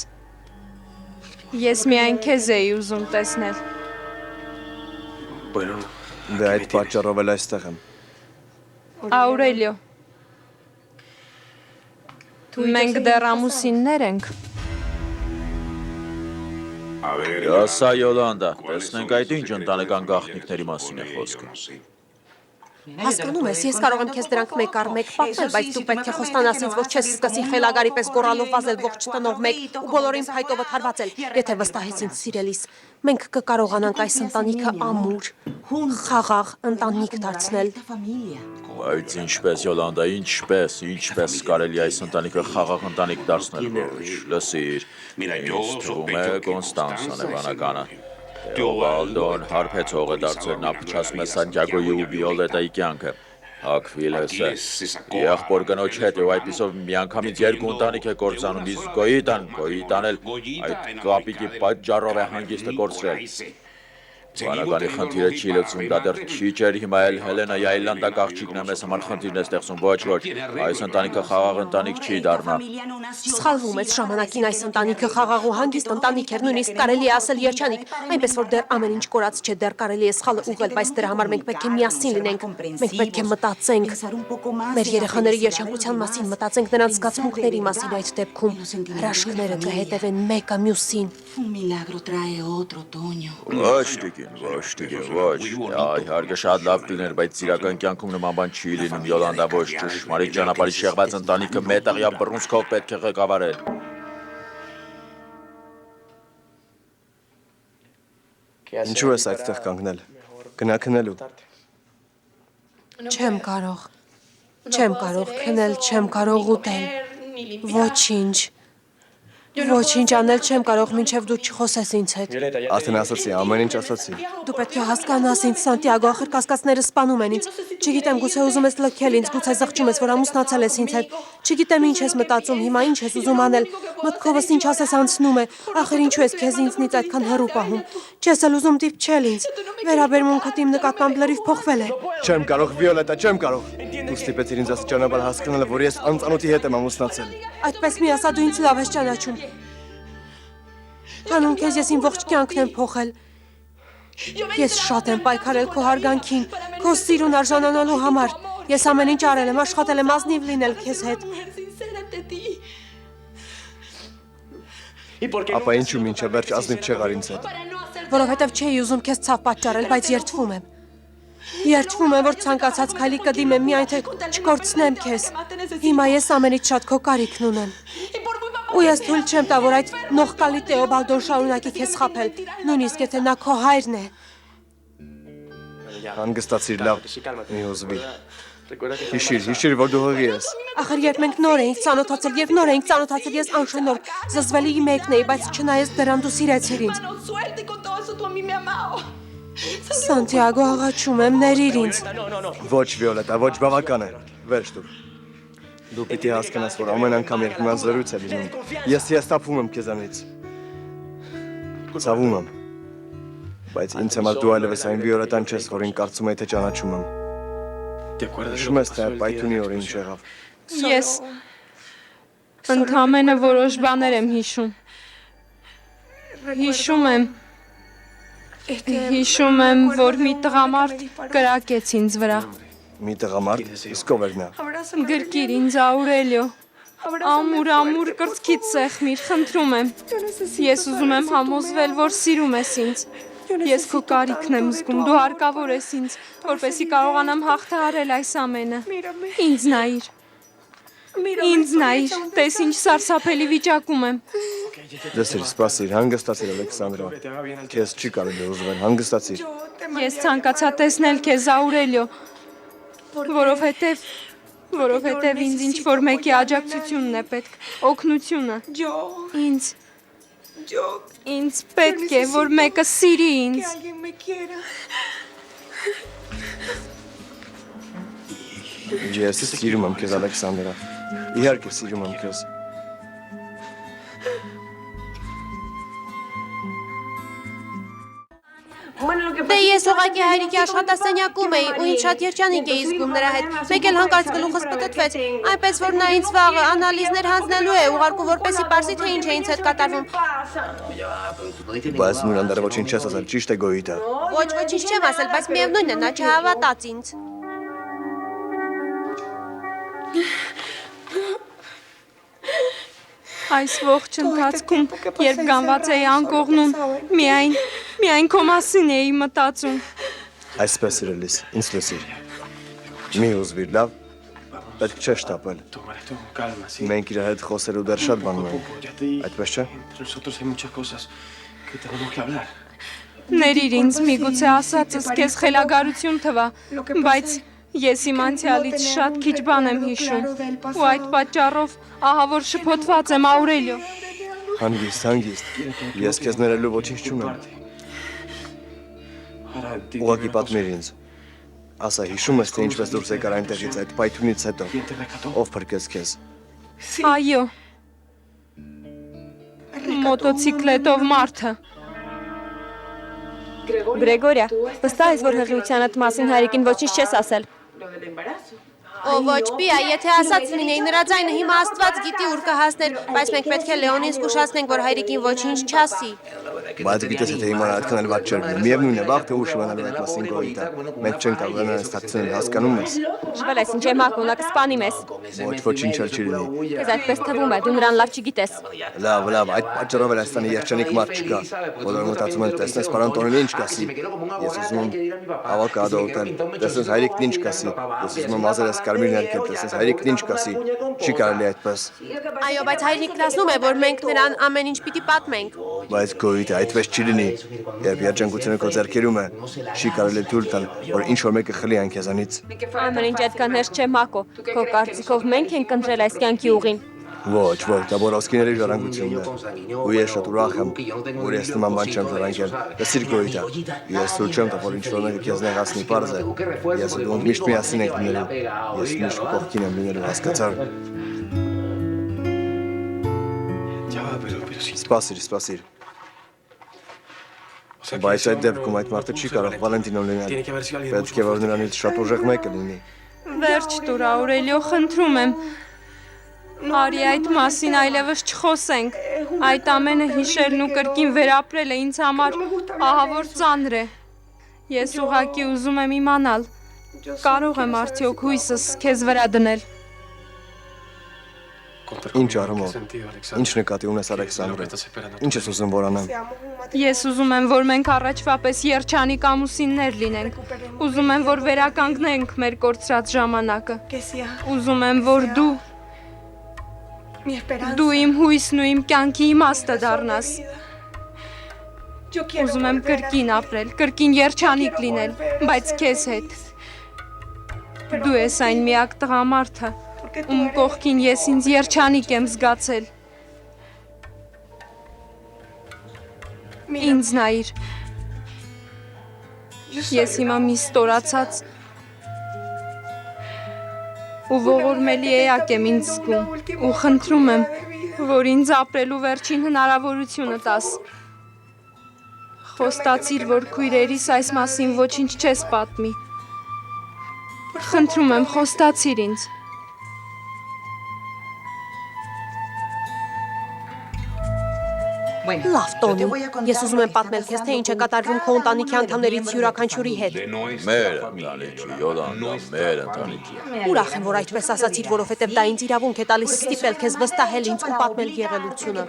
Speaker 6: Ես միայն քեզ էի ուզում տեսնել։
Speaker 3: Դե այդ պատճառով էլ այստեղ եմ։
Speaker 6: Աուրելիո, մենք դեռ ամուսիններ ենք։
Speaker 2: Ասա Յոլանդա, տեսնենք այդ ինչ ընտանեկան գաղտնիքների մասին է խոսքը։
Speaker 4: Հասկանում ես, ես կարող եմ քեզ դրանք մեկ առ մեկ պատմել, բայց դու պետք է խոստանաս ինձ, որ չես սկսի խելագարի պես գոռալով վազել ողջ տնով մեկ ու բոլորին փայտով թարվածել, եթե վստահես ինձ սիրելիս։ Մենք կկարողանանք այս ընտանիքը ամուր, խաղաղ ընտանիք դարձնել։
Speaker 2: Բայց ինչպես Յոլանդա, ինչպես կարելի այս ընտանիքը խաղաղ ընտանիք դարձնել, ոչ, լսիր, ինձ թվում է Կոնստանսն է բանականը։ Թեոբալդոն հարբեցող է դարձել, նա փչացնում է Սանտիագոյի ու Վիոլետայի կյանքը։ Ակվիլեսը եղբոր կնոջ հետ ու այդպիսով միանգամից երկու ընտանիք է կործանում, իսկ Գոյիտան էլ այդ կապիկի պատճառով է հանգիստը կորցրել։ Բանականի խնդիրը չի լուծվում, դա դեռ քիչ էր, հիմա էլ Հելենայի այլանդակ աղջիկն է մեզ համար խնդիրն է ստեղծում, ոչ, այս ընտանիքը խաղաղ ընտանիք չի դառնա։
Speaker 4: Սխալվում ես, ժամանակին այս ընտանիքը խաղաղ ու հանգիստ ընտանիք էր, նույնիսկ կարելի է ասել երջանիկ, այնպես որ դեռ ամեն ինչ կորած չէ, դեռ կարելի է սխալը ուղղել, բայց դրա համար մենք պետք է միասին լինենք, մենք պետք է մտածենք մեր երեխաների երջանկության մասին, մտածենք նրանց զգացմունքների մասին, այդ դեպքում հրաշքները կհետևեն մեկը մյուսին։
Speaker 2: Ոչ, իհարկե շատ լավ կլիներ, բայց իրական կյանքում նման բան չի լինում, Յոլանդա, ոչ, ճշմարիտ ճանապարհի շեղված ընտանիքը մետաղյա բռունցքով պետք է ղեկավարել։
Speaker 3: Ինչու ես այդտեղ կանգնել։ Գնա քնելու։
Speaker 4: Չեմ կարող քնել, չեմ կարող ուտել։ Ոչինչ անել չեմ կարող, մինչև դու չխոսես ինձ հետ։
Speaker 3: Արդեն ասացի, ամեն ինչ ասացի։
Speaker 4: Դու պետք է հասկանաս ինձ, Սանտիագո, ախր կասկածները սպանում են ինձ։ Չգիտեմ, գուցե ուզում ես լքել ինձ, գուցե զղջում ես, որ ամուսնացել ես ինձ հետ։ Չգիտեմ ինչ ես մտածում, հիմա ինչ ես ուզում անել։ Մտքովս ինչ ասես անցնում է, ախր ինչու ես քեզ ինձնից այդքան հեռու պահում։ Չես էլ ուզում դիպչել ինձ։ Վերաբերմունքդ իմ նկատմամբ լրիվ փոխվել է։
Speaker 3: Չեմ կարող, Վիոլետա, չեմ կարող։ Դու ստիպեցիր ինձ աստիճանաբար հասկանալ, որ ես անծանոթի հետ եմ ամուսնացել։
Speaker 4: Այդպես մի ասա, դու ինձ լավ ես ճանաչում։ Հանուն քեզ ես իմ ողջ կյանքն եմ փոխել։ Ես շատ եմ պայքարել քո հարգանքին, քո սիրուն արժանանալու համար։ Ես ամեն ինչ արել եմ, աշխատել եմ ազնիվ լինել քեզ հետ։
Speaker 3: Ապա ինչու մինչև վերջ ազնիվ չեղար ինձ հետ։
Speaker 4: Որովհետև չէի ուզում քեզ ցավ պատճառել, բայց երդվում եմ։ Երդվում եմ, որ ցանկացած քայլի կդիմեմ, միայն թե չկորցնեմ քեզ։ Հիմա ես ամենից շատ քո կարիքն ունեմ։ Ու ես թույլ չեմ տա, որ այդ նողկալի Թեոբալդոն շարունակի քեզ խաբել, նույնիսկ եթե նա քո հայրն է։
Speaker 3: Հանգստացիր, լավ, մի հուզվի։ Հիշիր, որ դու հղի ես։
Speaker 4: Ախր երբ մենք նոր էինք ծանոթացել, ես անշնորհ զզվելի մեկն էի, բայց չնայած դրան դու սիրեցիր ինձ։ Սանտիագո, աղաչում եմ, ներիր ինձ։
Speaker 3: Ոչ, Վիոլետա, ոչ, բավական է։ Վերջ դու։ Դու պիտի հասկանաս, որ ամեն անգամ երբ նրանց զրույց է լինում, ես հիասթափվում եմ քեզանից։ Ցավում եմ։ Բայց ինձ համար դու այլևս այն Վիոլետան չես, որին կարծում եի, թե ճանաչում եմ։ Հիշում ես, թե պայթունի օրը ինչ եղավ։
Speaker 6: Ես ընդամենը որոշ բաներ եմ հիշում։ Հիշում եմ, որ մի տղամարդ կրակեց ինձ վրա։
Speaker 3: Մի տղամարդ, իսկ ով էր նա։
Speaker 6: Գրկիր ինձ, Աուրելիո։ Ամուր կրծքից սեղմիր, խնդրում եմ։ Ես ուզում եմ համոզվել, որ սիրում ես ինձ։ Ես քո կարիքն եմ զգում, դու հարկավոր ես ինձ, որպեսզի կարողանամ հաղթահարել այս ամենը։ Ինձ նայիր, տես ինչ սարսափելի վիճակում եմ։
Speaker 3: Լսիր, սպասիր, հանգստացիր, Ալեքսանդրա։ Քեզ չի կարելի ուզվել, հանգստացիր։
Speaker 6: Ես ցանկացա տեսնել քեզ, Աուրելիո, որովհետև ինձ ինչ-որ մեկի աջակցությունն է պետք, օգնությունը։ Ինձ պետք է, որ մեկը սիրի ինձ։
Speaker 3: Ես սիրում եմ քեզ, Ալեքսանդրա։ Իհարկե սիրում եմ քեզ։
Speaker 4: Դե ես ուղղակի հայրիկի աշխատասենյակում էի ու ինձ շատ երջանիկ էի զգում նրա հետ։ Մեկ էլ հանկարծ գլուխս պտտվեց, այնպես որ նա ինձ վաղը անալիզներ հանձնելու է ուղարկում, որպեսզի պարզի թե ինչ է ինձ հետ կատարվում։
Speaker 3: Բայց նույն դեռ ոչինչ չես ասել, ճիշտ է Գոյիտա։
Speaker 4: Ոչինչ չեմ ասել, բայց միևնույնն է, նա չհավատաց ինձ։
Speaker 6: Այս ողջ ընթացքում, երբ գանված էի անկողնում, միայն քո մասին էի մտածում։
Speaker 3: Այսպես սիրելիս, ինձ լսիր։ Մի ուզվիր, լավ։ Պետք չէ շտապել։ Մենք իր հետ խոսելու դեռ շատ բան ունենք։ Այդպես չէ։
Speaker 6: Ներիր ինձ, միգուցե ասածս քեզ խելագարություն թվա, բայց ես իմ անցյալից շատ քիչ բան եմ հիշում, ու այդ պատճառով ահա որ շփոթված եմ, Աուրելիո։
Speaker 3: Հանգիստ, ես քեզ ներելու ոչինչ չունեմ։ Ուղղակի պատմիր ինձ։ Ասա, հիշում ես, թե ինչպես դուրս եկար այնտեղից այդ պայթյունից հետո, ով փրկեց քեզ։
Speaker 6: Այո։ Մոտոցիկլետով մարդը։
Speaker 7: Գրեգորիա, վստահ ես, որ հղիությանդ մասին հայրիկին ոչինչ չես ասել։
Speaker 4: Ո ոչ պիա, եթե ասած լինեի, նրա ձայնը հիմա Աստված գիտի ուր կհասներ, բայց մենք պետք է Լեոնին զգուշացնենք, որ հայրիկին ոչինչ չասի։
Speaker 3: Բայց գիտես, եթե հիմա այդքան էլ վատ չէր, միևնույն է, վաղ թե ուշ իմանալու այդ մասին գոյիտա։ Մենք չենք կարող նրանց թաքցնել, հասկանում ես։
Speaker 7: Շվել ես, ինչ եմ ակուն, նա կսպանի մեզ։
Speaker 3: Ոչինչ էլ չի լինի։
Speaker 7: Քեզ այդպես թվում է, դու նրան լավ չգիտես։
Speaker 3: Լավ, այդ պատճառով էլ Հայաստանի երջանիկ մարդ չկա։ Բոլորը մտածում են, տեսնես պարոն Տոնին ինչ կասի։ Ես ուզում եմ հավաքը ադողտել, տեսնես հայրիկն ինչ կասի։ Ես ուզում եմ ազերես կարմիր ներկել, տեսնես հայրիկն ինչ կասի։ Չի կարելի այդպես։
Speaker 4: Այո, բայց հայրիկն ասում է, որ մենք նրան ամեն ինչ պիտի պատմենք։
Speaker 3: Բայց գոյիտը այդպես չի լինի։ Երբ երջանկությունը քո ձեռքերում է, չի կարելի թույլ տալ, որ ինչ որ մեկը խլի այն քեզանից։
Speaker 7: Ամեն ինչ այդքան հեշտ չէ, Մակո։ Քո կարծիքով մենք ենք ընտրել այս կյանքի ուղին։
Speaker 3: Ոչ, դա Բորովսկիների ժառանգությունն է։ Ու ես շատ ուրախ եմ, որ ես նման բան չեմ ժառանգել։ Լսիր գոյիտա, ես ցույց չեմ տա, որ ինչ որ մեկը քեզ նեղացնի, պարզ է։ Ես ու դու միշտ միասին ենք լինելու։ Ես միշտ կողքին եմ լինելու, հասկացար։ Սպասիր։ Բայց այդ դեպքում այդ մարդը չի կարող Վալենտինոն լինել։ Պետք է որ նրանից շատ ուժեղ մեկը լինի։
Speaker 6: Վերջ տուր, Աուրելիո, խնդրում եմ։ Արի այդ մասին այլևս չխոսենք։ Այդ ամենը հիշելն ու կրկին վերապրելը ինձ համար ահա որ ծանր է։ Ես ուղղակի ուզում եմ իմանալ, կարող եմ արդյոք հույսս քեզ վրա դնել։
Speaker 3: Ինչ առումով։ Ինչ նկատի ունես Ալեքսանդրե։ Ինչ ես ուզում որ անեմ։
Speaker 6: Ես ուզում եմ, որ մենք առաջվա պես երջանիկ ամուսիններ լինենք։ Ուզում եմ, որ վերականգնենք մեր կորցրած ժամանակը։ Ուզում եմ, որ դու իմ հույսն ու իմ կյանքի իմաստը դառնաս։ Ուզում եմ կրկին ապրել, կրկին երջանիկ լինել, բայց քեզ հետ։ Դու ես այն միակ տղամարդը, ում կողքին ես ինձ երջանիկ եմ զգացել։ Ինձ նայիր։ Ես հիմա մի ստորացած ու ողորմելի էակ եմ ինձ զգում ու խնդրում եմ, որ ինձ ապրելու վերջին հնարավորությունը տաս։ Խոստացիր, որ քույրերիս այս մասին ոչինչ չես պատմի։ Խնդրում եմ, խոստացիր ինձ։
Speaker 4: Լավ, Տոնի, ես ուզում եմ պատմել քեզ, թե ինչ է կատարվում քո ընտանիքի անդամներից յուրաքանչյուրի հետ։
Speaker 2: Մեր ընտանիքի, Յոլանդա, մեր ընտանիքի։
Speaker 4: Ուրախ եմ, որ այդպես ասացիր, որովհետև դա ինձ իրավունք է տալիս ստիպել քեզ վստահել ինձ ու պատմել եղելությունը։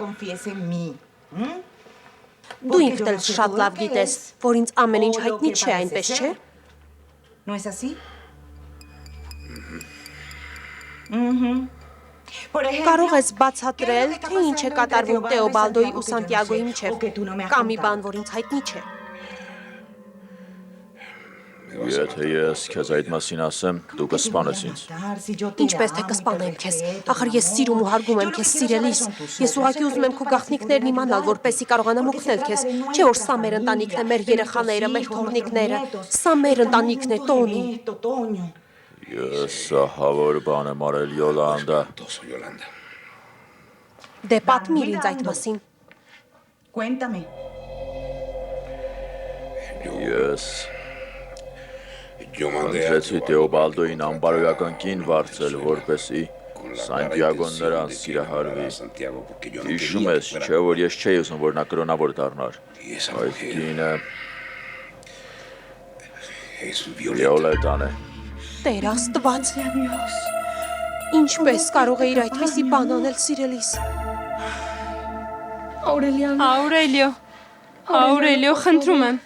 Speaker 4: Դու ինքդ էլ շատ լավ գիտես, որ ինձ ամեն ինչ հայտնի չէ, այնպես չէ։ Կարող ես բացատրել, թե ինչ է կատարվում Տեոբալդոյի ու Սանտիագոյի միջև, կամ մի բան, որ ինձ հայտնի չէ։
Speaker 2: Եթե ես քեզ այդ մասին ասեմ, դու կսպանես ինձ։
Speaker 4: Ինչպես թե կսպանեմ քեզ, ախր ես սիրում ու հարգում եմ քեզ սիրելիս։ Ես ուղղակի ուզում եմ քո գաղտնիքներն իմանալ, որպեսզի կարողանամ օգնել քեզ։ Չէ՞ որ սա մեր ընտանիքն է, մեր երեխաները, մեր թողնիկները։ Սա մեր ընտանիքն է, Տոնի։
Speaker 2: Ես ահավոր բան եմ արել, Յոլանդա։
Speaker 4: Դե պատմիր ինձ այդ մասին։
Speaker 2: Ես ընտրեցի Տեոբալդոյին անբարոյական կին վարձել, որպեսզի Սանտիագոն նրան սիրահարվի։ Հիշում ես, չէ՞ որ ես չէի ուզում, որ նա կրոնավոր դառնար։ Այդ կինը Վիոլետան է։
Speaker 4: Տեր Աստված։ Ինչպես կարող էիր այդպիսի բան անել սիրելիս։
Speaker 6: Աուրելիո, խնդրում եմ։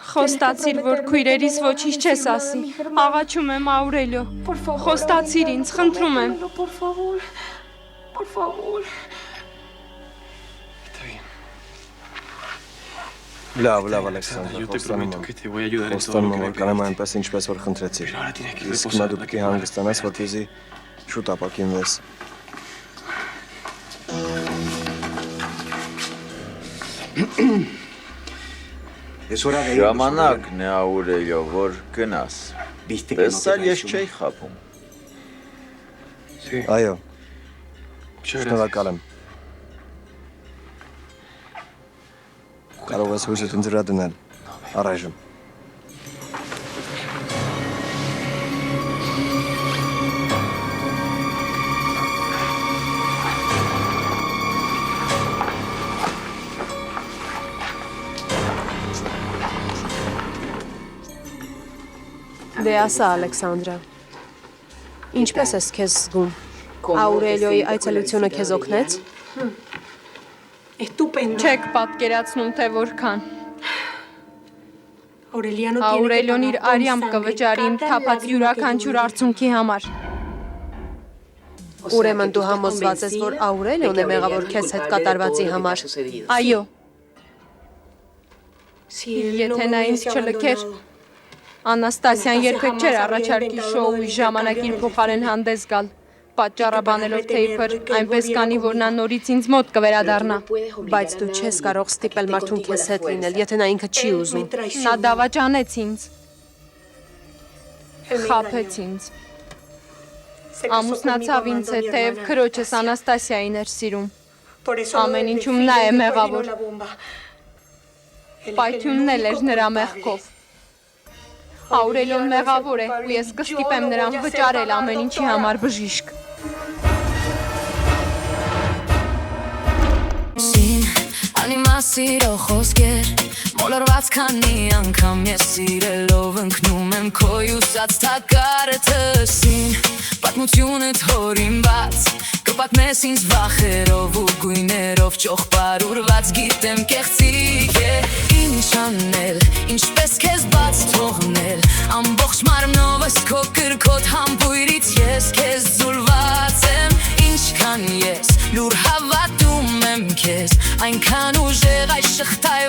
Speaker 6: Խոստացիր, որ քույրերիս ոչինչ չես ասի։ Աղաչում եմ, Աուրելիո։ Խոստացիր ինձ, խնդրում եմ։
Speaker 3: Լավ, Ալեքսանդր, խոստանում եմ, որ կանեմ այնպես, ինչպես որ խնդրեցիր։ Իսկ հիմա դու պիտի հանգստանաս, որպեսզի շուտ ապակինվես։
Speaker 2: Ժամանակն է Աուրելիո, որ գնաս։ Տեսալ ես չէի խաբում։
Speaker 3: Այո, շնորհակալ եմ։ Կարող ես հույսդ ինձ վրա դնել, առայժմ։
Speaker 4: Դե ասա, Ալեքսանդրա, ինչպես ես քեզ զգում։ Աուրելիոյի այցելությունը քեզ օգնեց։
Speaker 6: Չեք պատկերացնում, թե որքան։ Աուրելիոն իր արյամբ կվճարի իմ թափած յուրաքանչյուր արցունքի համար։
Speaker 4: Ուրեմն դու համոզված ես, որ Աուրելիոն է մեղավոր քեզ հետ կատարվածի համար։
Speaker 6: Այո։ Եթե նա ինձ չլքեր, Անաստասիան երբեք չէր առաջարկի շոուի ժամանակ իր փոխարեն հանդես գալ, պատճառաբանելով թե իբր այնպես կանի, որ նա նորից ինձ մոտ կվերադառնա։
Speaker 4: Բայց դու չես կարող ստիպել մարդուն քեզ հետ լինել, եթե նա ինքը չի ուզում։
Speaker 6: Նա դավաճանեց ինձ։ Խաբեց ինձ։ Ամուսնացավ ինձ հետ, թեև քրոջս Անաստասիային էր սիրում։ Ամեն ինչում նա է մեղավոր։ Պայթյունն էլ էր նրա մեղքով։ Աուրելիոն մեղավոր է, ու ես կստիպեմ նրան վճարել ամեն ինչի համար բժիշկ։
Speaker 10: Անիմասիրո խոսքեր, մոլորված քանի անգամ ես սիրելով ընկնում եմ քո ուսած թակարը թսին, պատմությունդ հորինված, կպատմես ինձ վախերով ու գույներով ճոխպարուրված, գիտեմ կեղծիկ է, ինչ անել, ինչպես քեզ բաց թողնել, ամբողջ մարմնովս քո կրքոտ համբույրից ես քեզ զուլված եմ, ինչքան ես լուր հավատում եմ քեզ, այնքան ուժեղ այս շղթայ